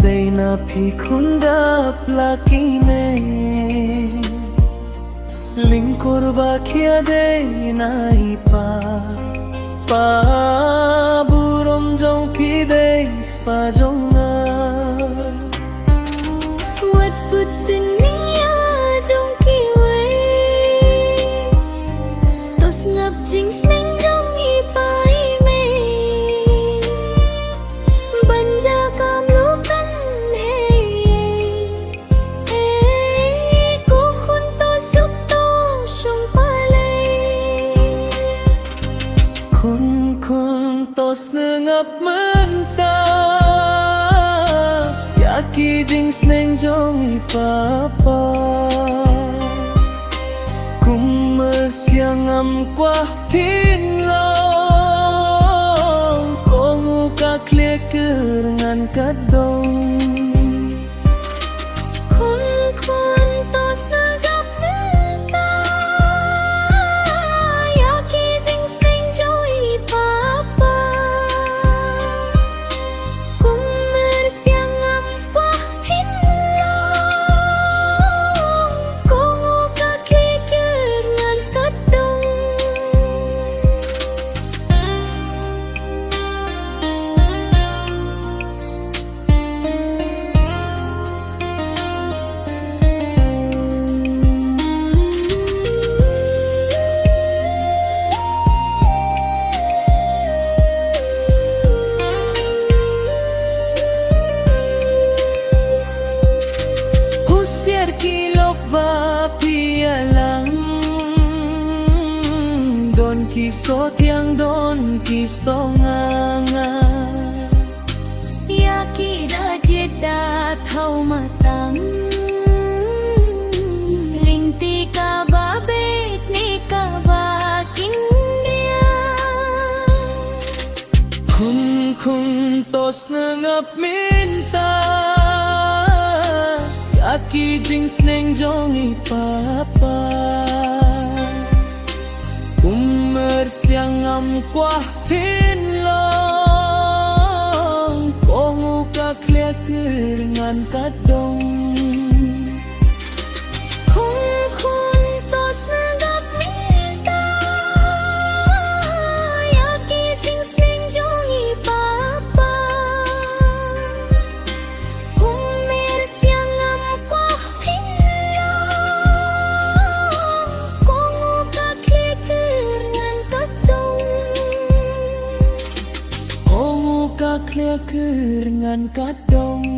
Day na pikundap laki ne Lingkur bakia day na ipa Pa burom jong pi day spa jong na Wat put dunia jong ki wei Tos ngap jing sneng jong ipa ime Banja kam lukan hey Ko khun to sup to shong palay Kun tos ngap menta Yaki jing sneng jong ipapa Kummer siang am kwa pin long Kongu ka klik ngan kadong Kun to sagap neta Yaki jing sneng joy papa Kummer siang ampah hinlong Kongu ka klikir ngan kadong Husiar kilok ba pialang Don kiso tiang don kiso nganga Yaki da jeda thau matang Lingti ka ba bet ni ka ba kindia Kun tos ngap minta Yaki jing sneng jong ipapa Kummer siang am kuah pin long Kongu ka kliak ngan kadong Kun to sagap minta Yaki jing sneng jong ipapa Kummer siang am kuah hinlong Kongu ka klikir ngan kadong Kongu ka kliak ngan kadong